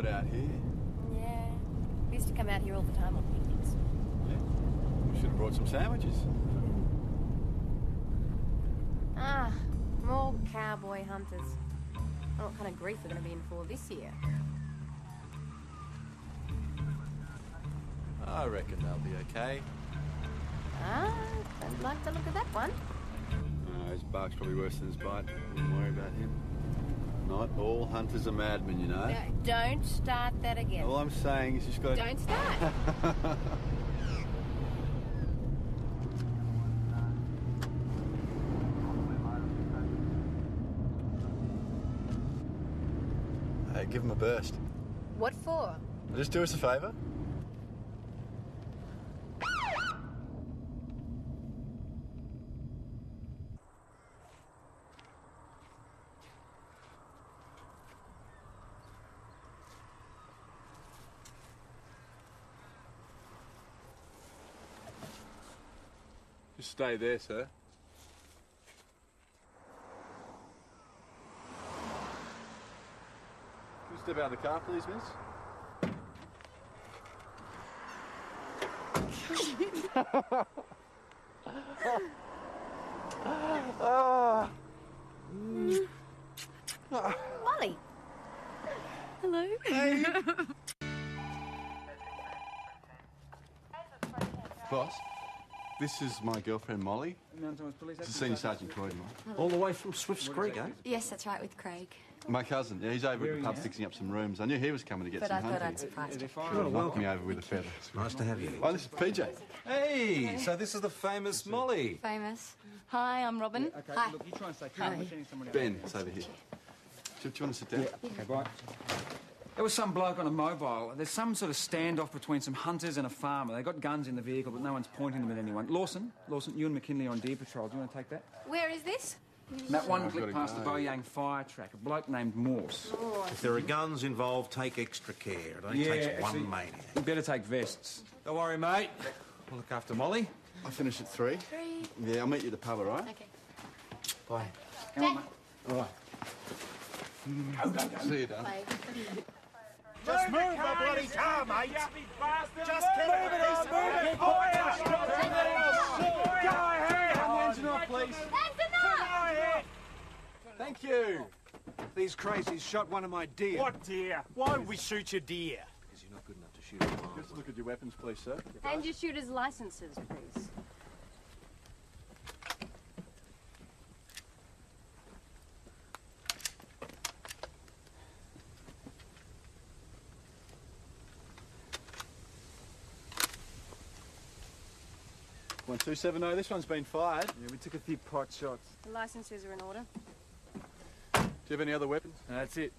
it out here. Yeah. We used to come out here all the time on picnics. Yeah. We should have brought some sandwiches. Ah, more cowboy hunters. I don't know what kind of grief we're going to be in for this year. I reckon they'll be okay. Ah, I'd like to look at that one. His bark's probably worse than his bite. Don't worry about him. Not all hunters are madmen, you know. No, don't start that again. All I'm saying is you just got to... Don't start. Hey, give him a burst. What for? Just do us a favour. Just stay there, sir. Can you step out of the car, please, miss? Molly. Hello. Hey. Boss, this is my girlfriend, Molly. This is Senior Sergeant Croydon. All the way from Swifts Creek, eh? Yes, that's right, with Craig. My cousin. Yeah, he's over at the pub fixing up some rooms. I knew he was coming to get But some I thought hunting. I'd surprise you. Sure, welcome me over with a feather. It's nice to have you. Oh, this is PJ. Hey, so this is the famous Molly. Famous. Hi, I'm Robin. Okay, Hi. look, you try and stay Hi. calm. We're sending someone else. Ben, it's over here. Do you want to sit down? Okay, right. There was some bloke on a mobile. There's some sort of standoff between some hunters and a farmer. They got guns in the vehicle, but no one's pointing them at anyone. Lawson, you and McKinley on deer patrol. Do you want to take that? Where is this? That one I've click gotta past the go. Boyang fire track. A bloke named Morse. If there are guns involved, take extra care. It only takes one maniac. You better take vests. Don't worry, mate. We'll look after Molly. I finish at 3. 3. Yeah, I'll meet you at the pub, all right? Okay. Bye. Come on, mate. All right. See you, Dan. Bye. Just move the bloody car, mate! Just Move it on, move it! Go ahead! Turn the engine off, please. That's enough! Thank you. These crazies shot one of my deer. What deer? Why would we shoot your deer? Because you're not good enough to shoot a wild Just look at your weapons, please, sir. And your shooter's licenses, please. One 270. This one's been fired. Yeah, we took a few pot shots. The licenses are in order. Do you have any other weapons? That's it.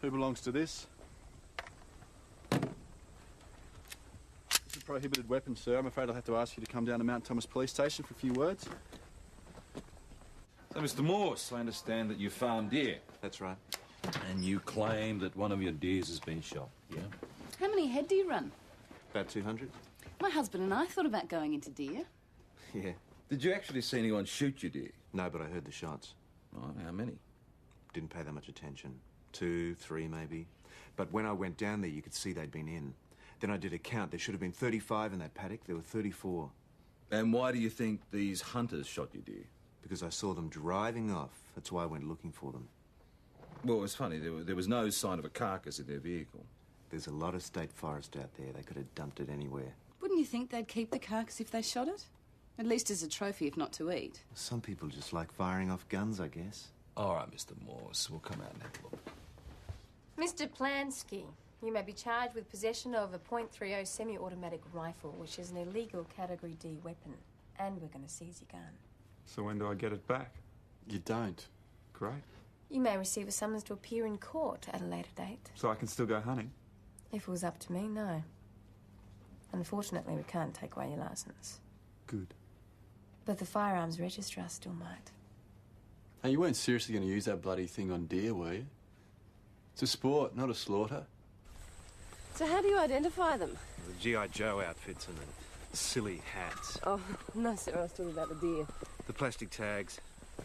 Who belongs to this? This is a prohibited weapon, sir. I'm afraid I'll have to ask you to come down to Mount Thomas Police Station for a few words. So, Mr. Morse, I understand that you found deer. That's right. And you claim that one of your deers has been shot, yeah? How many head do you run? About 200? My husband and I thought about going into deer. Yeah. Did you actually see anyone shoot your deer? No, but I heard the shots. Oh, how many? Didn't pay that much attention. 2, 3 maybe. But when I went down there, you could see they'd been in. Then I did a count. There should have been 35 in that paddock. There were 34. And why do you think these hunters shot your deer? Because I saw them driving off. That's why I went looking for them. Well, it was funny. There was no sign of a carcass in their vehicle. There's a lot of state forest out there. They could have dumped it anywhere. Wouldn't you think they'd keep the carcass if they shot it? At least as a trophy, if not to eat. Some people just like firing off guns, I guess. All right, Mr. Morse. We'll come out and have a look. Mr. Plansky, you may be charged with possession of a .30 semi-automatic rifle, which is an illegal Category D weapon. And we're going to seize your gun. So when do I get it back? You don't. Great. You may receive a summons to appear in court at a later date. So I can still go hunting? If it was up to me, no. Unfortunately, we can't take away your license. Good. But the firearms registrar still might. Hey, you weren't seriously going to use that bloody thing on deer, were you? It's a sport, not a slaughter. So how do you identify them? The G.I. Joe outfits and the silly hats. Oh, no, sir, I was talking about the deer. The plastic tags.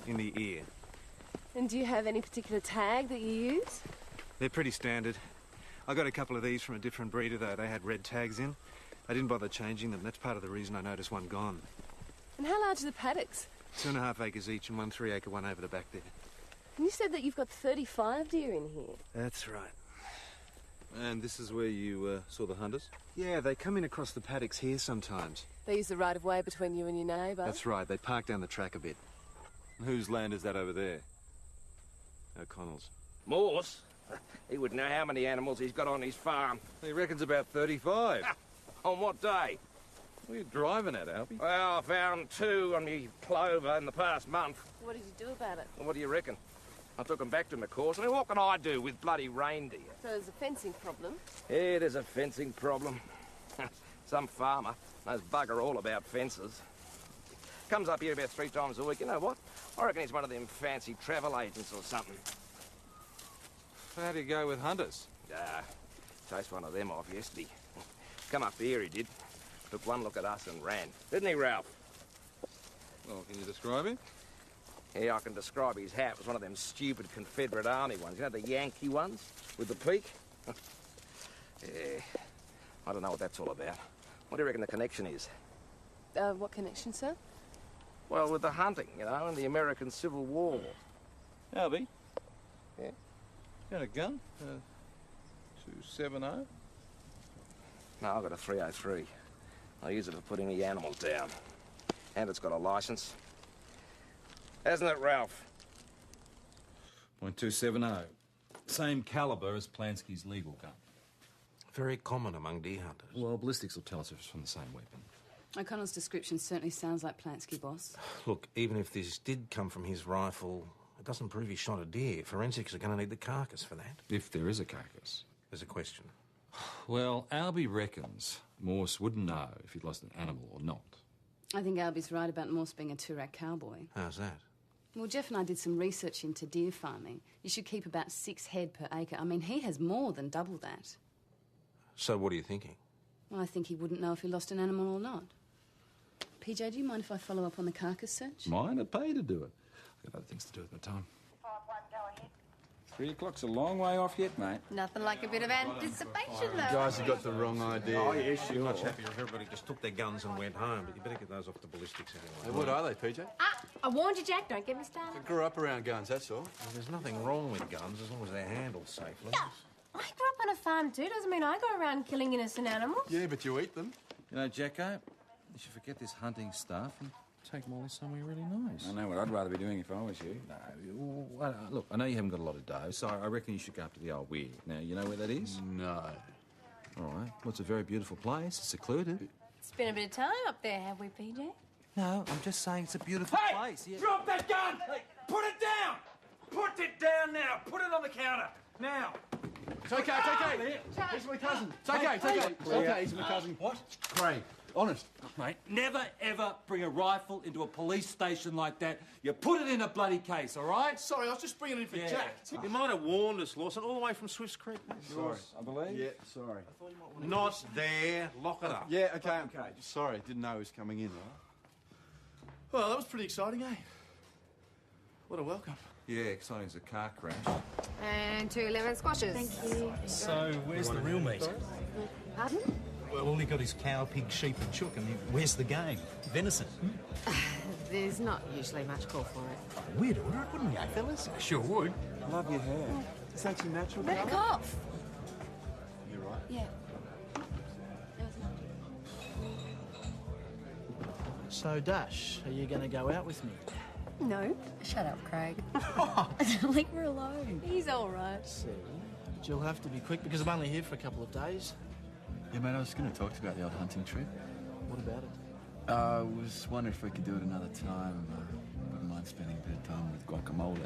in the ear. And do you have any particular tag that you use? They're pretty standard. I got a couple of these from a different breeder, though. They had red tags in. I didn't bother changing them. That's part of the reason I noticed one gone. And how large are the paddocks? 2.5 acres each and 1 3-acre one over the back there. And you said that you've got 35 deer in here. That's right. And this is where you saw the hunters? Yeah, they come in across the paddocks here sometimes. They use the right-of-way between you and your neighbour. That's right. They park down the track a bit. And whose land is that over there? O'Connell's. Morse? He would know how many animals he's got on his farm. He reckons about 35. On what day? What are you driving at, Albie? Well, I found 2 on me clover in the past month. What did you do about it? Well, what do you reckon? I took them back to my course. I mean, what can I do with bloody reindeer? So there's a fencing problem. Yeah, there's a fencing problem. Some farmer knows bugger all about fences. Comes up here about 3 times a week. You know what? I reckon he's one of them fancy travel agents or something. How do you go with hunters? Chased one of them off yesterday. Come up here, he did. Took one look at us and ran. Didn't he, Ralph? Well, can you describe him? Yeah, I can describe his hat. It was one of them stupid Confederate Army ones. You know, the Yankee ones with the peak? Yeah, I don't know what that's all about. What do you reckon the connection is? What connection, sir? Well, with the hunting, you know, and the American Civil War. Albie? Yeah? You got a gun? 270? No, I've got a 303. I use it for putting the animals down. And it's got a license. Hasn't it, Ralph? .270. Same caliber as Plansky's legal gun. Very common among deer hunters. Well, ballistics will tell us if it's from the same weapon. O'Connell's description certainly sounds like Plansky, boss. Look, even if this did come from his rifle, it doesn't prove he shot a deer. Forensics are going to need the carcass for that. If there is a carcass. There's a question. Well, Albie reckons Morse wouldn't know if he'd lost an animal or not. I think Albie's right about Morse being a Toorak cowboy. How's that? Well, Jeff and I did some research into deer farming. You should keep about 6 head per acre. I mean, he has more than double that. So what are you thinking? Well, I think he wouldn't know if he lost an animal or not. PJ, do you mind if I follow up on the carcass search? Mine? I'd pay to do it. I've got other things to do with my time. 3 o'clock's a long way off yet, mate. Nothing like a bit of anticipation, though. You guys have got the wrong idea. Oh, yeah, sure. I'm much happier if everybody just took their guns and went home, but you better get those off the ballistics anyway. What are they, PJ? I warned you, Jack. Don't get me started. I grew up around guns, that's all. Well, there's nothing wrong with guns as long as they're handled safely. Yeah, I grew up on a farm too. Doesn't mean I go around killing innocent animals. Yeah, but you eat them. You know, Jacko, you should forget this hunting stuff and take Molly somewhere really nice. I know what I'd rather be doing if I was you. No, well, look, I know you haven't got a lot of dough, so I reckon you should go up to the old weir. Now, you know where that is? No. All right. Well, it's a very beautiful place. It's secluded. It's been a bit of time up there, have we, PJ? No, I'm just saying it's a beautiful place. Yeah. Drop that gun! Hey, put it down! Put it down now! Put it on the counter! Now! It's okay, it's okay. He's my cousin. It's okay, it's okay. It's okay, he's my cousin. What? Craig, honest. Mate, never, ever bring a rifle into a police station like that. You put it in a bloody case, all right? Sorry, I was just bringing it in for Jack. You might have warned us, Lawson, all the way from Swifts Creek. Sorry. I believe. Yeah, sorry. Not there. Lock it up. Yeah, okay. Sorry, didn't know he was coming in, right? Well, that was pretty exciting, eh? What a welcome. Yeah, exciting as a car crash. And 2 lemon squashes. Thank you. So, where's the real meat? Pardon? Well, all he got is cow, pig, sheep and chook, and where's the game? Venison. There's not usually much call for it. We'd order it, wouldn't we, fellas? Sure would. I love your hair. Is that your natural colour? Back off. You're right. Yeah. So, Dash, are you going to go out with me? No. Shut up, Craig. Leave her alone. He's all right. See, but you'll have to be quick because I'm only here for a couple of days. Yeah, mate, I was going to talk to you about the old hunting trip. What about it? I was wondering if we could do it another time. Wouldn't mind spending a bit of time with guacamole.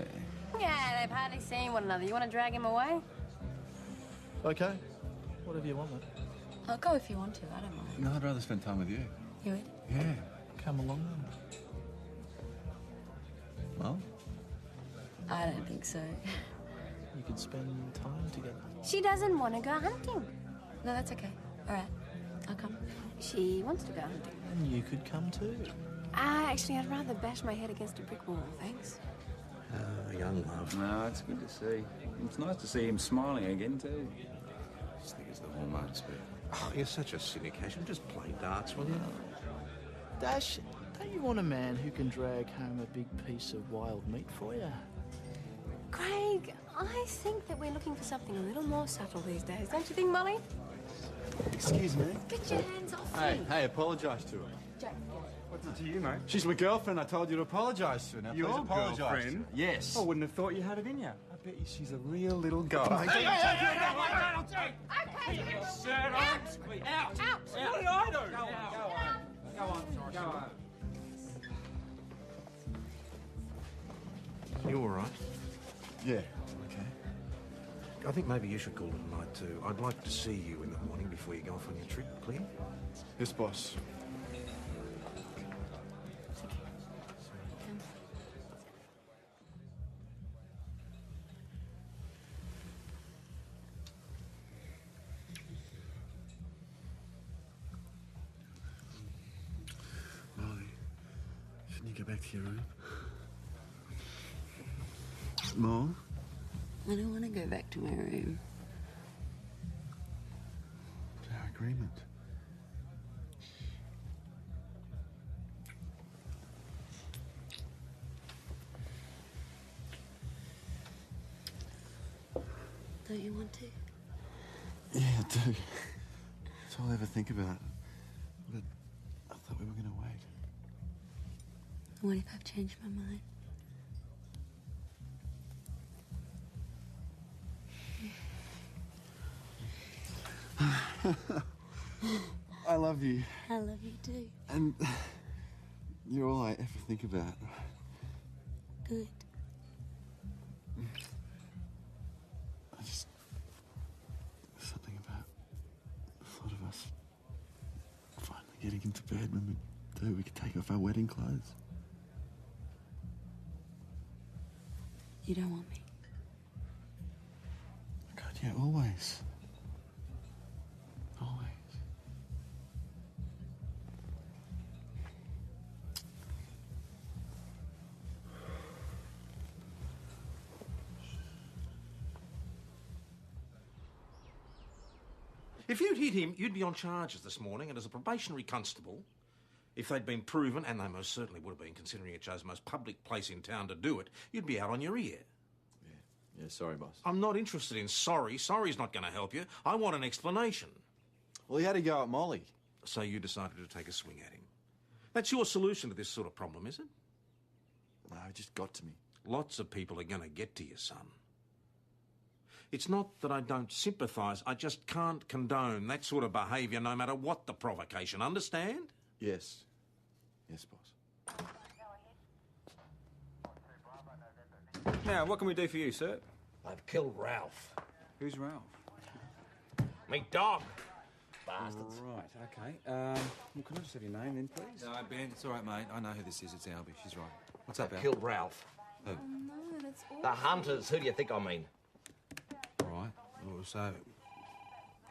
Yeah, they've hardly seen one another. You want to drag him away? Okay. Whatever you want, mate. I'll go if you want to. I don't mind. No, I'd rather spend time with you. You would? Yeah. Come along then. Well? I don't think so. You could spend time together. She doesn't want to go hunting. No, that's okay. All right. I'll come. She wants to go hunting. And you could come too. Actually, I'd rather bash my head against a brick wall, thanks. Young love. No, it's good to see. It's nice to see him smiling again, too. I just think it's the hormones, but... Oh, you're such a cynic, Ashton. Just play darts, will you? Dash, don't you want a man who can drag home a big piece of wild meat for you? Craig, I think that we're looking for something a little more subtle these days, don't you think, Molly? Excuse me. Get your hands off Hey, me. hey, apologise to her. Jack. What's it to you, mate? She's my girlfriend. I told you to apologise to her. Now, Your please apologise. girlfriend? Yes. I wouldn't have thought you had it in you. I bet you she's a real little guy. Okay. Out! What did I do? Go on. You all right? Yeah. Okay. I think maybe you should call it a night too. I'd like to see you in the morning before you go off on your trip, clear? Yes, boss. Molly, shouldn't you go back to your room? Mom? I don't want to go back to my room. It's our agreement. Don't you want to? Yeah, I do. That's all I ever think about. But I thought we were going to wait. What if I've changed my mind? I love you. I love you too. And you're all I ever think about. Good. I just... Something about the thought of us finally getting into bed when we could take off our wedding clothes. You don't want me. God, yeah, always. Always. If you'd hit him, you'd be on charges this morning, and as a probationary constable, if they'd been proven, and they most certainly would have been, considering it chose the most public place in town to do it, you'd be out on your ear. Yeah, sorry, boss. I'm not interested in sorry. Sorry's not going to help you. I want an explanation. Well, he had to go at Molly. So you decided to take a swing at him. That's your solution to this sort of problem, is it? No, it just got to me. Lots of people are going to get to you, son. It's not that I don't sympathise, I just can't condone that sort of behaviour no matter what the provocation, understand? Yes. Yes, boss. Now, what can we do for you, sir? They've killed Ralph. Who's Ralph? Me dog. Bastards. Right, okay. Well, can I just have your name then, please? No, Ben, it's all right, mate. I know who this is. It's Albie. She's right. What's up, They've Al? killed Ralph. Who? No, that's awful. The hunters. Who do you think I mean? Right. Well, so...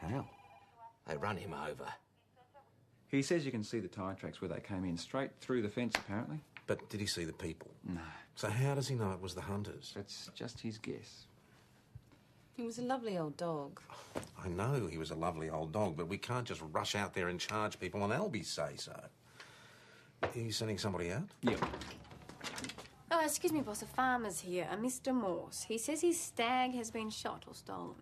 How? They run him over. He says you can see the tyre tracks where they came in, straight through the fence, apparently. But did he see the people? No. So how does he know it was the hunters? It's just his guess. He was a lovely old dog. I know he was a lovely old dog, but we can't just rush out there and charge people on Albie's say-so. Are you sending somebody out? Yep. Oh, excuse me, boss. A farmer's here, a Mr. Morse. He says his stag has been shot or stolen.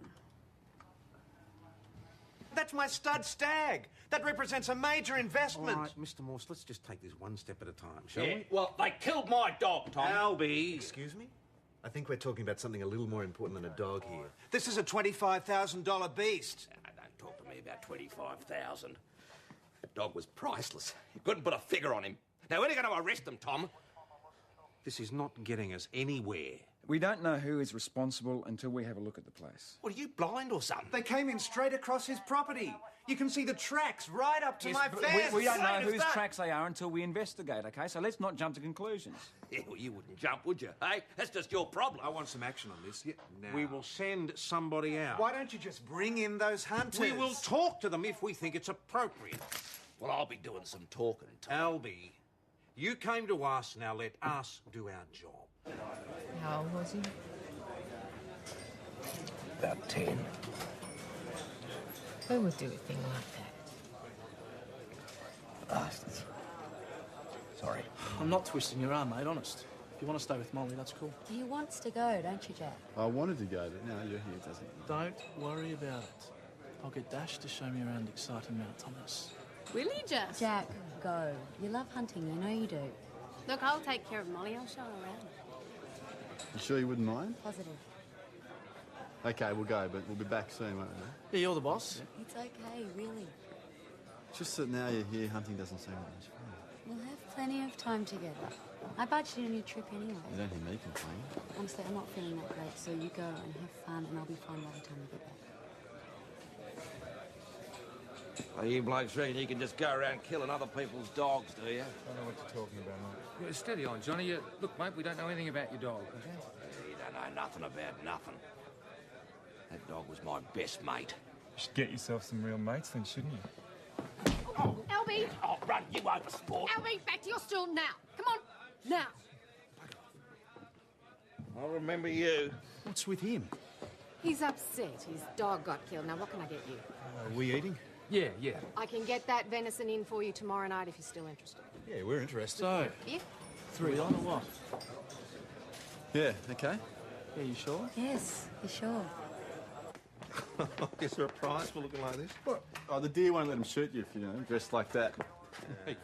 That's my stud stag. That represents a major investment. All right, Mr. Morse, let's just take this one step at a time, shall Yeah, we? well, they killed my dog, Tom. Albie. Excuse me? I think we're talking about something a little more important than a dog here. This is a $25,000 beast. Don't talk to me about 25,000. That dog was priceless. You couldn't put a figure on him. Now, when are you going to arrest him, Tom? This is not getting us anywhere. We don't know who is responsible until we have a look at the place. What, are you blind or something? They came in straight across his property. You can see the tracks right up to my but fence. we don't know Plain as whose that. tracks they are until we investigate, OK? So let's not jump to conclusions. Yeah, well, you wouldn't jump, would you? Hey, that's just your problem. I want some action on this. Now. We will send somebody out. Why don't you just bring in those hunters? We will talk to them if we think it's appropriate. Well, I'll be doing some talking, Tom. Albie, You came to us, now let us do our job. How old was he? About 10. Who would do a thing like that? Bastards. Sorry. I'm not twisting your arm, mate, honest. If you want to stay with Molly, that's cool. He wants to go, don't you, Jack? I wanted to go, but now you're here, doesn't it? Don't worry about it. I'll get Dash to show me around exciting Mount Thomas. Will you just? Jack, go. You love hunting, you know you do. Look, I'll take care of Molly. I'll show her around. You sure you wouldn't mind? Positive. Okay, we'll go, but we'll be back soon, won't we? Yeah, you're the boss. It's okay, really. Just that now you're here, hunting doesn't seem that much fun. We'll have plenty of time together. I budgeted on your trip anyway. You don't hear me complain. Honestly, I'm not feeling that great, so you go and have fun, and I'll be fine by the time you get back. Well, you blokes reckon you can just go around killing other people's dogs, do you? I don't know what you're talking about, mate. Yeah, steady on, Johnny. Look, mate, we don't know anything about your dog, okay? You don't know nothing about nothing. That dog was my best mate. You should get yourself some real mates then, shouldn't you? Albie! I'll run you over, sport. Albie, back to your stool now. Come on, now. I'll remember you. What's with him? He's upset. His dog got killed. Now, what can I get you? Are we eating? Yeah, yeah. I can get that venison in for you tomorrow night if you're still interested. Yeah, we're interested. So, Yeah? 3 on or what? Yeah, okay. Yeah, you sure? Yes, for sure. Is there a prize for looking like this? What? Oh, the deer won't let him shoot you if you're dressed like that. Hey,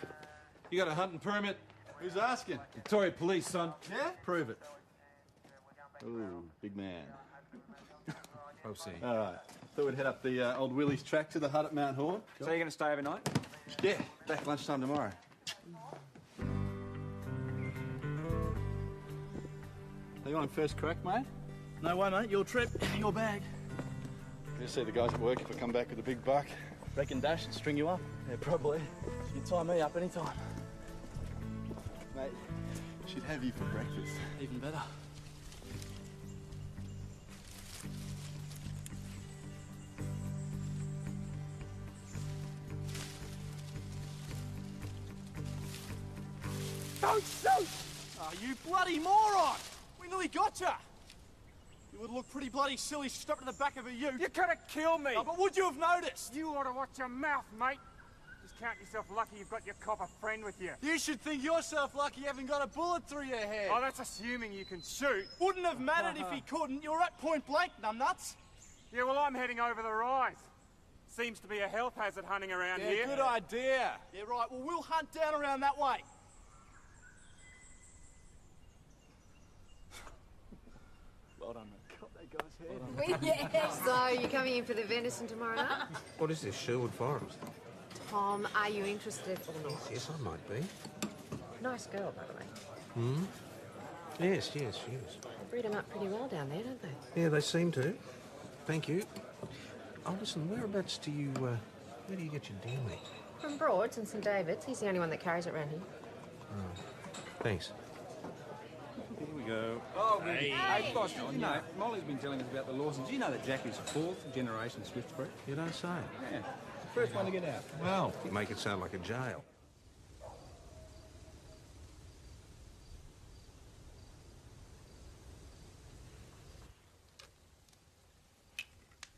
you got a hunting permit? Who's asking? Victoria Police, son. Yeah? Prove it. Ooh, big man. Proceed. All right. Thought we'd head up the old Willie's track to the hut at Mount Horn. So you're going to stay overnight? Yeah, back lunchtime tomorrow. Are you on first crack, mate? No way, mate. Your trip, your bag. You see the guys at work if I come back with a big buck. Reckon Dash would string you up? Yeah, probably. You tie me up anytime. Mate, she'd have you for breakfast. Even better. Don't shoot! Oh, you bloody moron! We nearly got you! You would look pretty bloody silly strapped to the back of a ute. You could have killed me! Oh, but would you have noticed? You ought to watch your mouth, mate. Just count yourself lucky you've got your copper friend with you. You should think yourself lucky you haven't got a bullet through your head. Oh, that's assuming you can shoot. Wouldn't have mattered if he couldn't. You're at point blank, numbnuts. Yeah, well, I'm heading over the rise. Seems to be a health hazard hunting around Yeah, here. good idea. Yeah, right. Well, we'll hunt down around that way. Well done, mate. Cut that guy's head. Yes. So, you coming in for the venison tomorrow night? What is this, Sherwood Forest? Tom, are you interested or not? Yes, I might be. Nice girl, by the way. Hmm? Yes, yes, yes. They breed them up pretty well down there, don't they? Yeah, they seem to. Thank you. Oh, listen, whereabouts do you, where do you get your deer meat? From Broad's and St David's. He's the only one that carries it around here. Oh, thanks. Here we go. Oh, hey, boss, did you know, Molly's been telling us about the Lawsons. Do you know that Jack is 4th generation Swiftbreed? You don't say. Yeah. First one to get out. Well, you make it sound like a jail.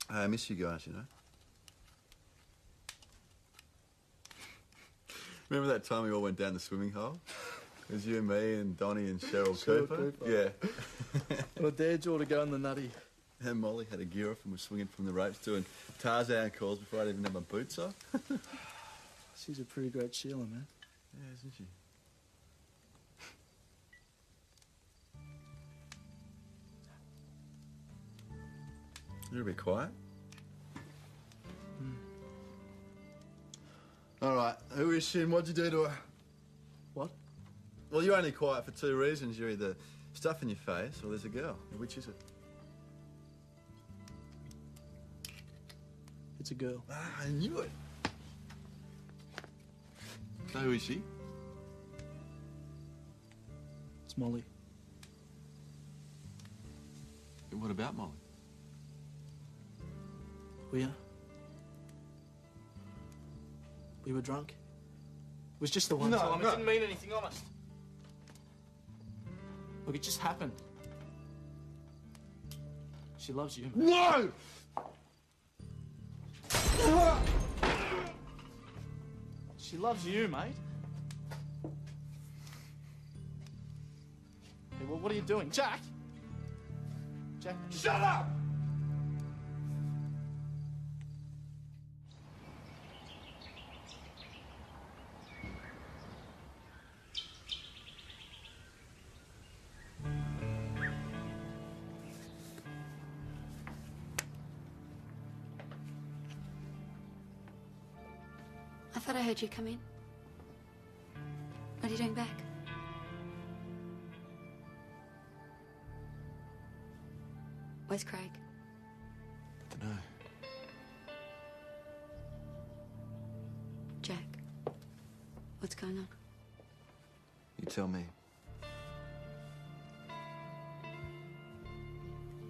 I miss you guys, you know. Remember that time we all went down the swimming hole? It was you and me and Donnie and Cheryl Cooper. Yeah. Well, I dared you all to go in the nutty. And Molly had a gear off and was swinging from the ropes doing Tarzan calls before I'd even had my boots off. She's a pretty great Sheila, man. Yeah, isn't she? You're a bit quiet. All right, who is she and what'd you do to her? What? Well, you're only quiet for 2 reasons. You're either stuffing your face or there's a girl. Which is it? It's a girl. Ah, I knew it. So who is she? It's Molly. And what about Molly? We were drunk. It was just the one time. It didn't mean anything, honest. Look, it just happened. She loves you, mate. No! She loves you, mate. Hey, well, what are you doing? Jack! Jack... Shut up! I thought I heard you come in. What are you doing back? Where's Craig? Dunno. Jack, what's going on? You tell me.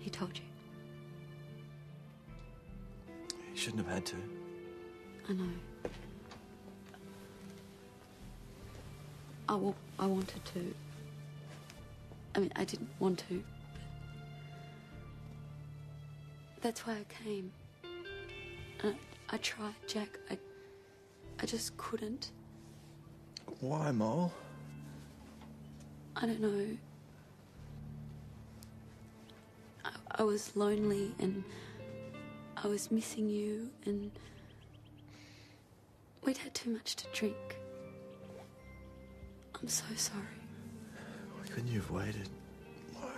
He told you. You shouldn't have had to. I know. I wanted to. I mean, I didn't want to. But that's why I came. And I tried, Jack. I just couldn't. Why, Mole? I don't know. I was lonely and I was missing you and we'd had too much to drink. I'm so sorry. Why couldn't you have waited? Why?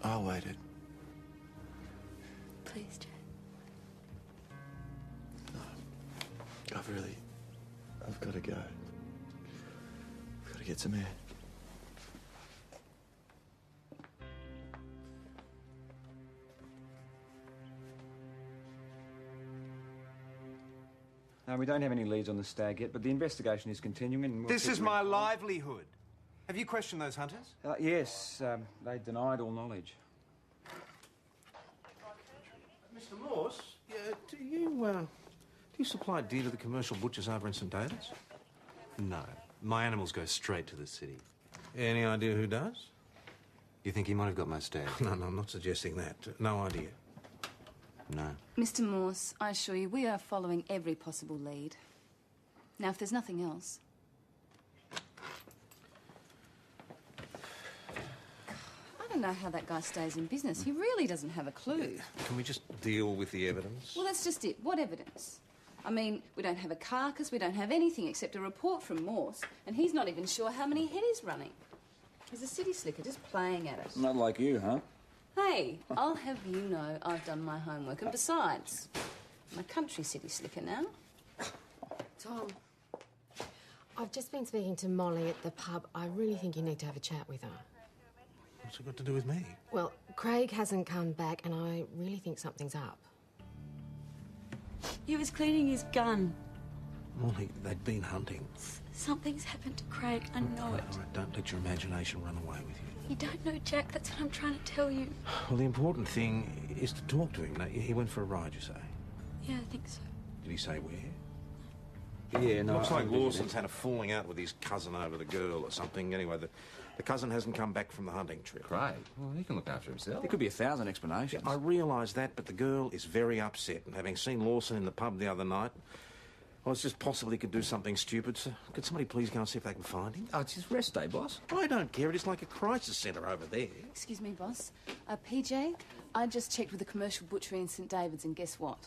I waited. Please, Jack. No. I've got to go. I've got to get some air. No, we don't have any leads on the Stag yet, but the investigation is continuing and... This is my livelihood. Have you questioned those hunters? Yes, they denied all knowledge. Mr. Morse, do you supply deer to the commercial butchers over in St David's? No. My animals go straight to the city. Any idea who does? You think he might have got my Stag? No, I'm not suggesting that. No idea. No. Mr. Morse, I assure you, we are following every possible lead. Now, if there's nothing else... I don't know how that guy stays in business. He really doesn't have a clue. Can we just deal with the evidence? Well, that's just it. What evidence? I mean, we don't have a carcass, we don't have anything except a report from Morse, and he's not even sure how many head he's running. He's a city slicker, just playing at it. Not like you, huh? Hey, I'll have you know I've done my homework, and besides, I'm a country city slicker now. Tom, I've just been speaking to Molly at the pub. I really think you need to have a chat with her. What's it got to do with me? Well, Craig hasn't come back, and I really think something's up. He was cleaning his gun. Molly, they'd been hunting. Something's happened to Craig. I know it. All right, don't let your imagination run away with you. You don't know, Jack. That's what I'm trying to tell you. Well, the important thing is to talk to him. Now, he went for a ride, you say? Yeah, I think so. Did he say where? Yeah, no... Looks like Lawson's had a falling out with his cousin over the girl or something. Anyway, the cousin hasn't come back from the hunting trip. Craig? Well, he can look after himself. There could be 1,000 explanations. Yeah, I realise that, but the girl is very upset. And having seen Lawson in the pub the other night, well, it's just possible he could do something stupid. So could somebody please go and see if they can find him? Oh, it's his rest day, boss. I don't care. It is like a crisis centre over there. Excuse me, boss. PJ, I just checked with the commercial butchery in St David's, and guess what?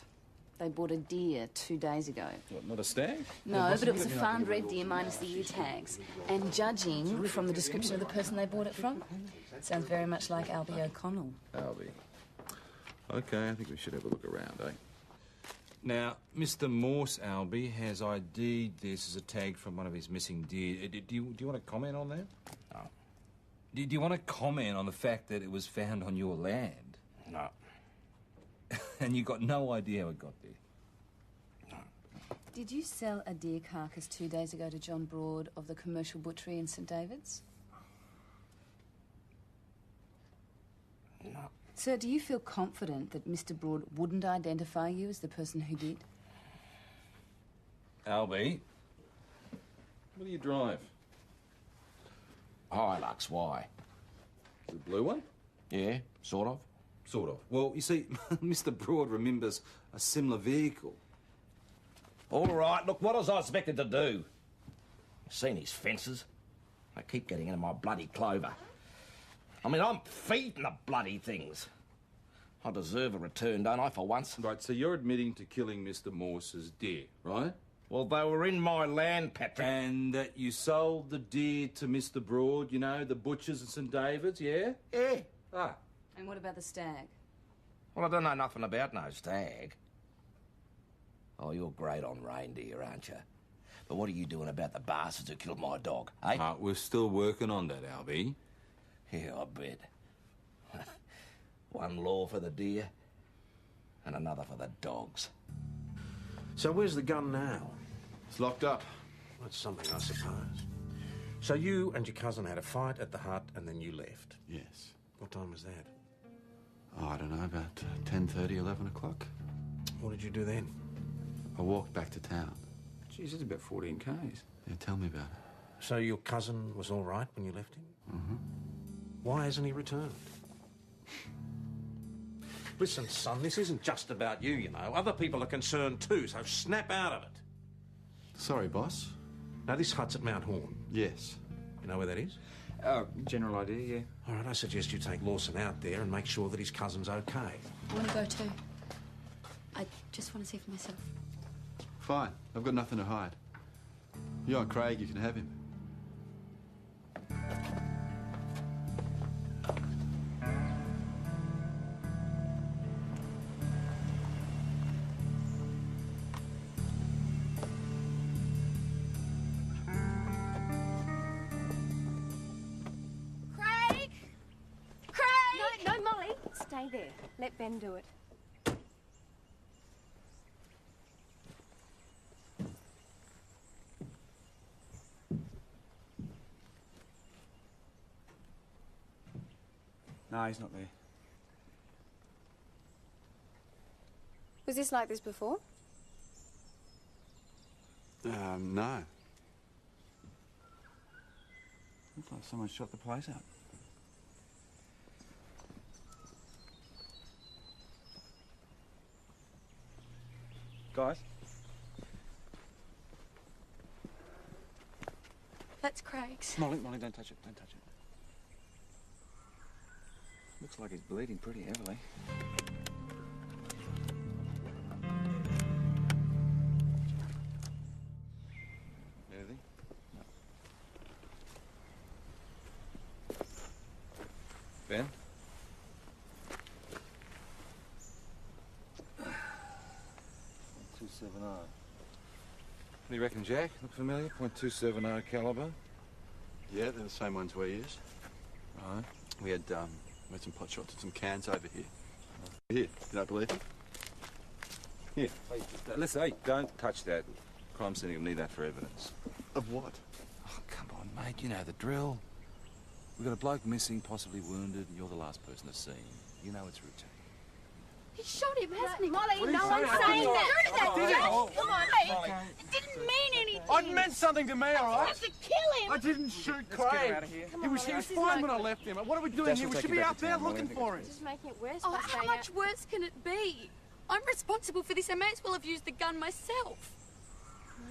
They bought a deer 2 days ago. What, not a stag? No, but it was a farmed red deer minus the ear tags. And judging from the description of the person they bought it from, sounds very much like Albie O'Connell. Albie. OK, I think we should have a look around, eh? Now, Mr. Morse Albie has ID'd this as a tag from one of his missing deer. Do you want to comment on that? No. Do you want to comment on the fact that it was found on your land? No. And you got no idea how it got there? No. Did you sell a deer carcass 2 days ago to John Broad of the commercial butchery in St David's? No. Sir, do you feel confident that Mr. Broad wouldn't identify you as the person who did? Albie, What do you drive? Hilux, why? The blue one? Yeah, sort of. Sort of. Well, you see, Mr. Broad remembers a similar vehicle. All right, look, what was I expected to do? Seen his fences? They keep getting into my bloody clover. I mean, I'm feeding the bloody things. I deserve a return, don't I, for once? Right, so you're admitting to killing Mr. Morse's deer, right? Well, they were in my land, Patrick. And that you sold the deer to Mr. Broad, you know, the butchers at St. David's, yeah? Yeah. Ah. And what about the stag? Well, I don't know nothing about no stag. Oh, you're great on reindeer, aren't you? But what are you doing about the bastards who killed my dog, eh? We're still working on that, Albie. Yeah, I bet. One law for the deer and another for the dogs. So where's the gun now? It's locked up. That's something, I suppose. So you and your cousin had a fight at the hut and then you left? Yes. What time was that? Oh, I don't know, about 10:30, 11 o'clock. What did you do then? I walked back to town. Geez, it's about 14 k's. Yeah, tell me about it. So your cousin was all right when you left him? Mm-hmm. Why hasn't he returned? Listen, son, this isn't just about you, you know. Other people are concerned too, so snap out of it. Sorry, boss. Now, this hut's at Mount Horn. Yes. You know where that is? General idea, yeah. All right, I suggest you take Lawson out there and make sure that his cousin's okay. I want to go too. I just want to see for myself. Fine. I've got nothing to hide. You and Craig, you can have him. Craig! Craig! No, Molly. Stay there. Let Ben do it. No, he's not there. Was this like this before? No. Looks like someone shot the place up. Guys? That's Craig's. Molly, don't touch it. Don't touch it. Looks like he's bleeding pretty heavily. Anything? No. Ben? .270. What do you reckon, Jack? Look familiar? .270 caliber? Yeah, they're the same ones we use. Right. We had some pot shots and some cans over here. Here, you don't believe it? Here. Hey, listen, hey, don't touch that. Crime scene will need that for evidence. Of what? Oh, come on, mate. You know the drill. We've got a bloke missing, possibly wounded, and you're the last person to see him. You know it's routine. He shot him, hasn't he? Molly, What are no you one's saying? saying Oh, that. oh, Come oh, on, Molly. It didn't mean anything. It meant something to me, all right? To kill him. I didn't shoot Let's get Craig. him out of here. He was fine when I left him. What are we doing Dash here? will We take should you be back out to there town, Molly. looking for him. Just making it worse Oh, by how staying much out. worse can it be? I'm responsible for this. I may as well have used the gun myself.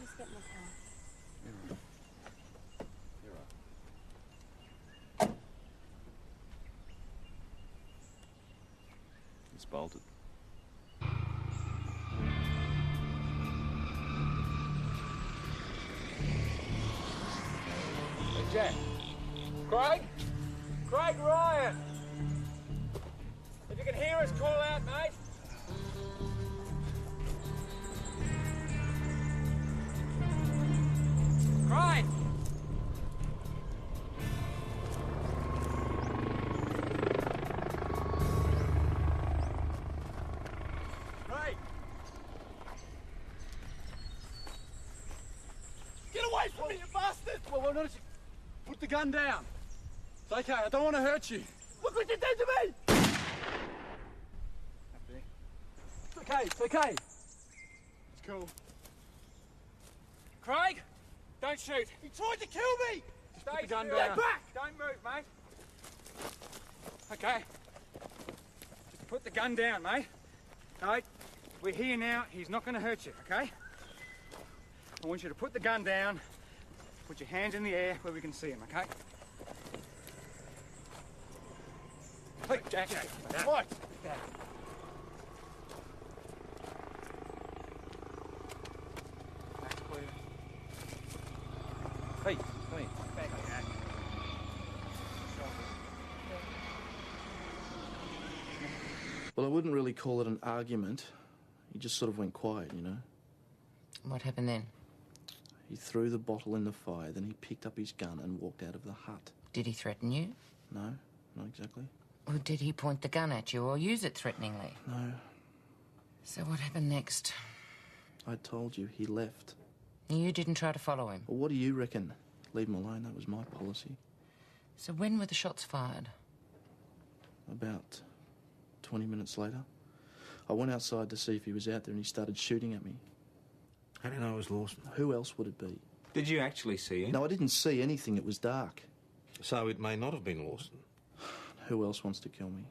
Let's get in the car. You're right. It's bolted. Hey, Jack. Craig? Craig Ryan. If you can hear us, call out, mate. Craig! Craig! Get away from me, you bastard! Well, why don't you put the gun down? It's okay, I don't want to hurt you. Look what you did to me! It's okay, it's okay. It's cool. Craig, Don't shoot. He tried to kill me! Just put the gun still. down. Get back! Don't move, mate. Okay. Just put the gun down, mate. No, we're here now. He's not going to hurt you, okay? I want you to put the gun down, put your hands in the air where we can see him, okay? Hey, Jack. What? Back. Back clear. Hey, hey. Back, Jack. Well, I wouldn't really call it an argument. He just sort of went quiet, you know. What happened then? He threw the bottle in the fire, then he picked up his gun and walked out of the hut. Did he threaten you? No, not exactly. Or did he point the gun at you or use it threateningly? No. So what happened next? I told you, he left. You didn't try to follow him? Well, what do you reckon? Leave him alone, that was my policy. So when were the shots fired? About 20 minutes later. I went outside to see if he was out there and he started shooting at me. How do you know it was Lawson? Who else would it be? Did you actually see him? No, I didn't see anything. It was dark. So it may not have been Lawson. Who else wants to kill me?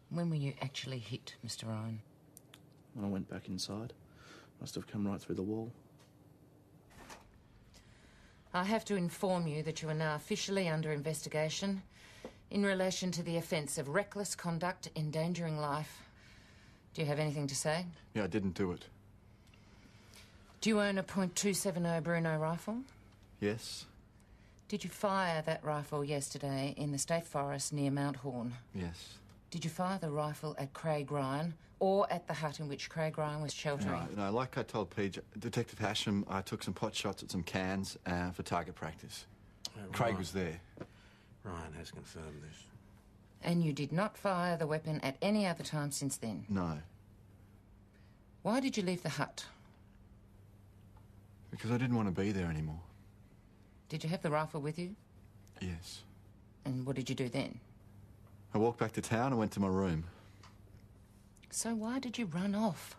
When were you actually hit, Mr. Ryan? When I went back inside. Must have come right through the wall. I have to inform you that you are now officially under investigation in relation to the offence of reckless conduct endangering life. Do you have anything to say? Yeah, I didn't do it. Do you own a .270 Bruno rifle? Yes? Did you fire that rifle yesterday in the State Forest near Mount Horn? Yes. Did you fire the rifle at Craig Ryan or at the hut in which Craig Ryan was sheltering? No, like I told Detective Hasham, I took some pot shots at some cans for target practice. Craig was there. Ryan has confirmed this. And you did not fire the weapon at any other time since then? No. Why did you leave the hut? Because I didn't want to be there anymore. Did you have the rifle with you? Yes. And what did you do then? I walked back to town and went to my room. So why did you run off?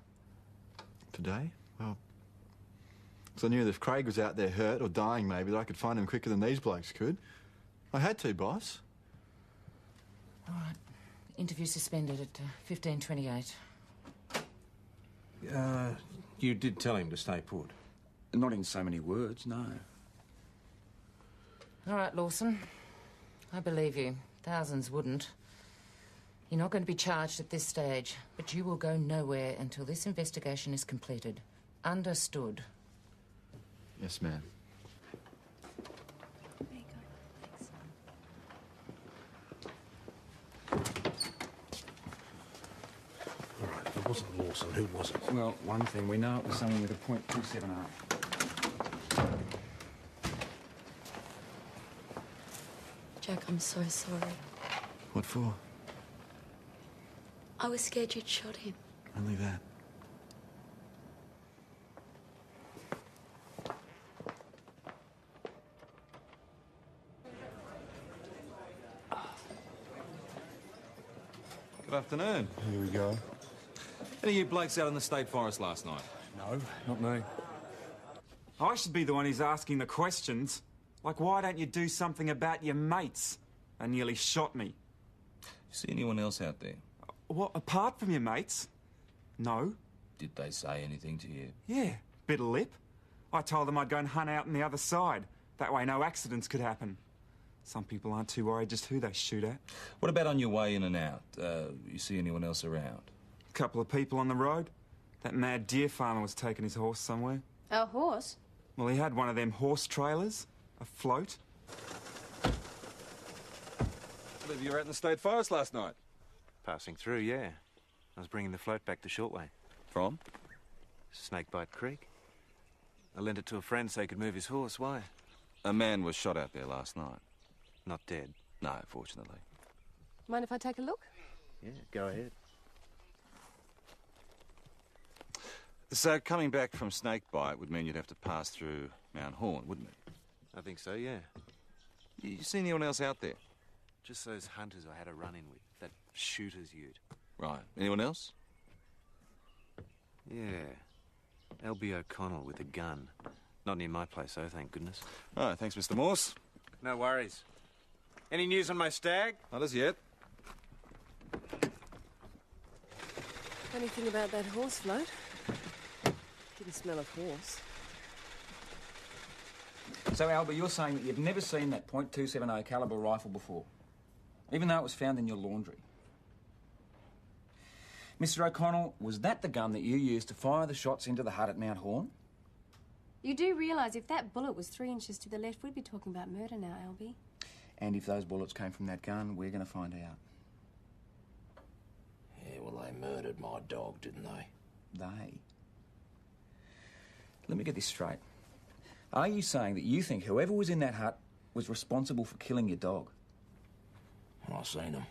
Today? Well, because I knew that if Craig was out there hurt or dying maybe, that I could find him quicker than these blokes could. I had to, boss. All right. Interview suspended at 15:28. You did tell him to stay put? Not in so many words, no. All right, Lawson. I believe you. Thousands wouldn't. You're not going to be charged at this stage, but you will go nowhere until this investigation is completed. Understood? Yes, ma'am. All right, if it wasn't Lawson, who was it? Well, one thing, we know it was someone with a .270. Jack, I'm so sorry. What for? I was scared you'd shot him. Only that. Good afternoon. Here we go. Any of you blokes out in the State Forest last night? No, not me. I should be the one who's asking the questions. Like, why don't you do something about your mates? They nearly shot me. See anyone else out there? What, apart from your mates? No. Did they say anything to you? Yeah, bit of lip. I told them I'd go and hunt out on the other side. That way no accidents could happen. Some people aren't too worried just who they shoot at. What about on your way in and out? You see anyone else around? A couple of people on the road. That mad deer farmer was taking his horse somewhere. Our horse? Well, he had one of them horse trailers, a float. I believe you were out in the State Forest last night. Passing through, yeah. I was bringing the float back to Shortway. From? Snakebite Creek. I lent it to a friend so he could move his horse. Why? A man was shot out there last night. Not dead. No, fortunately. Mind if I take a look? Yeah, go ahead. So coming back from Snakebite would mean you'd have to pass through Mount Horn, wouldn't it? I think so, yeah. You see anyone else out there? Just those hunters I had a run-in with. That shooter's ute. Right. Anyone else? Yeah. L.B. O'Connell with a gun. Not near my place, though, thank goodness. Oh, thanks, Mr. Morse. No worries. Any news on my stag? Not as yet. Anything about that horse float? Didn't smell of horse. So, Albert, you're saying that you've never seen that .270 caliber rifle before, even though it was found in your laundry. Mr. O'Connell, was that the gun that you used to fire the shots into the hut at Mount Horn? You do realise if that bullet was 3 inches to the left, we'd be talking about murder now, Albie. And if those bullets came from that gun, we're going to find out. Yeah, well, they murdered my dog, didn't they? They? Let me get this straight. Are you saying that you think whoever was in that hut was responsible for killing your dog? I seen them.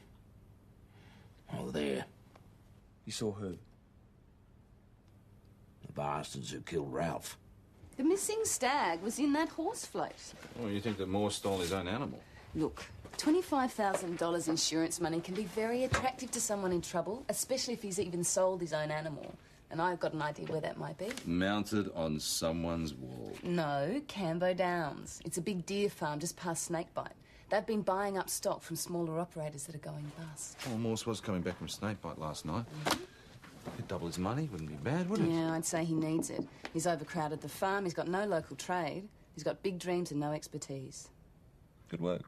They were there. You saw who? The bastards who killed Ralph. The missing stag was in that horse float. Well, you think that Moore stole his own animal? Look, $25,000 insurance money can be very attractive to someone in trouble, especially if he's even sold his own animal. And I've got an idea where that might be. Mounted on someone's wall. No, Cambo Downs. It's a big deer farm just past Snakebite. They've been buying up stock from smaller operators that are going bust. Well, Morse was coming back from Snakebite last night. He'd double his money, wouldn't be bad, would it? Yeah, I'd say he needs it. He's overcrowded the farm, he's got no local trade, he's got big dreams and no expertise. Good work.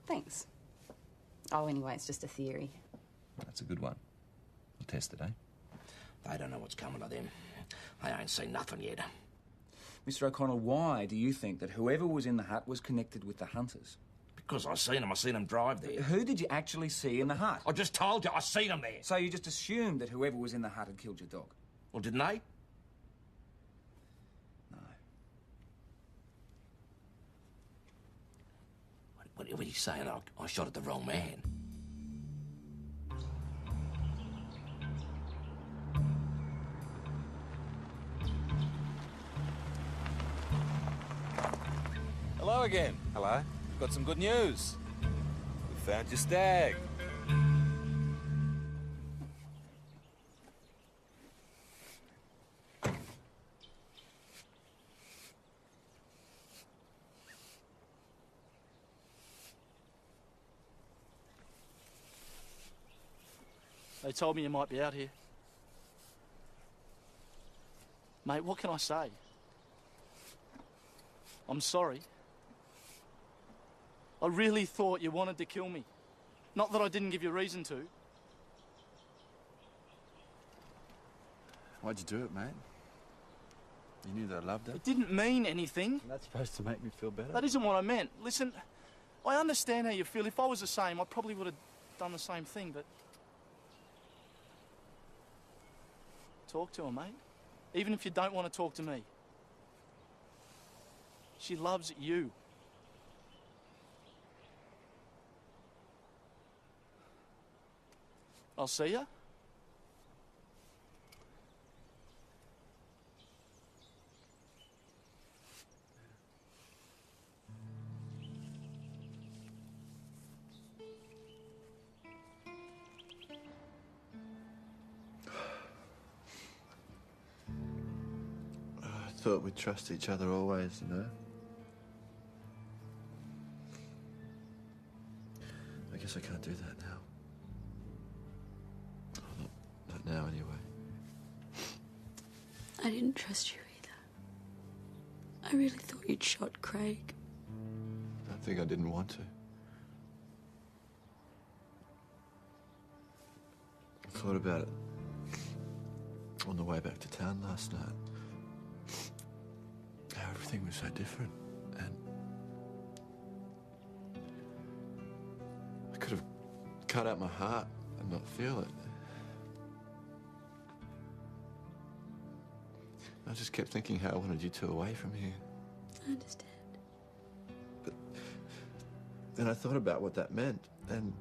Thanks. Oh, anyway, it's just a theory. That's a good one. We'll test it, eh? They don't know what's coming to them. They ain't seen nothing yet. Mr. O'Connell, why do you think that whoever was in the hut was connected with the hunters? Because I seen them drive there. Who did you actually see in the hut? I just told you, I seen them there. So you just assumed that whoever was in the hut had killed your dog? Well, didn't they? No. What are you saying? I shot at the wrong man. Hello again. Hello. We've got some good news. We found your stag. They told me you might be out here. Mate, what can I say? I'm sorry. I really thought you wanted to kill me. Not that I didn't give you reason to. Why'd you do it, mate? You knew that I loved it. It didn't mean anything. That's supposed to make me feel better. That isn't what I meant. Listen, I understand how you feel. If I was the same, I probably would have done the same thing, but... Talk to her, mate. Even if you don't want to talk to me. She loves you. I'll see you. I thought we'd trust each other always, you know? I guess I can't do that now. Oh, not now, anyway. I didn't trust you either. I really thought you'd shot Craig. I think I didn't want to. I thought about it on the way back to town last night. How everything was so different, and I could have cut out my heart and not feel it. I just kept thinking how I wanted you two away from here. I understand. But then I thought about what that meant, and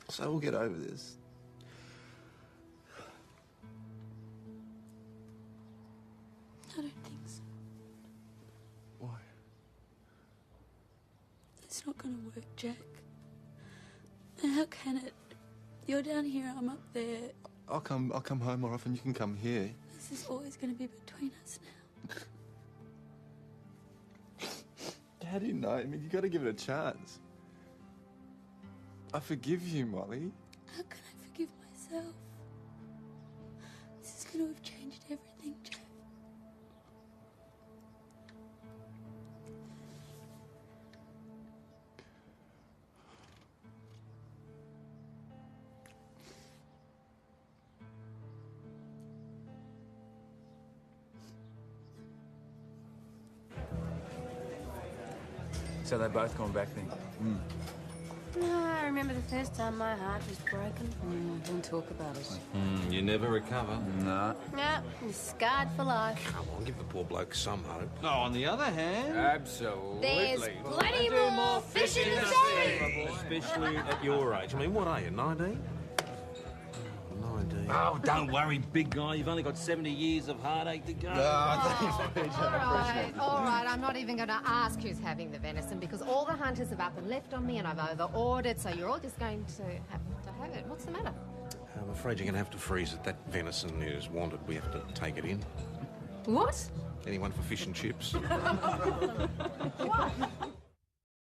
so we'll get over this. I don't think so. Why? It's not going to work, Jack. And how can it? You're down here, I'm up there. I'll come home more often. You can come here. This is always going to be between us now. How do you know? I mean, you got to give it a chance. I forgive you, Molly. How can I forgive myself? This is going to have changed everything, Jack. So they've both gone back then? No, I remember the first time my heart was broken. Don't talk about it. You never recover. Nah. Yeah, you're scarred for life. Come on, give the poor bloke some hope. No, on the other hand... Absolutely. There's plenty more fish in the sea! Especially at your age. I mean, what are you, 19? 19. Oh, don't worry, big guy. You've only got 70 years of heartache to go. All right, I'm not even going to ask who's having the venison because all the hunters have up and left on me and I've over-ordered, so you're all just going to have it. What's the matter? I'm afraid you're going to have to freeze it. That venison is wanted. We have to take it in. What? Anyone for fish and chips? What?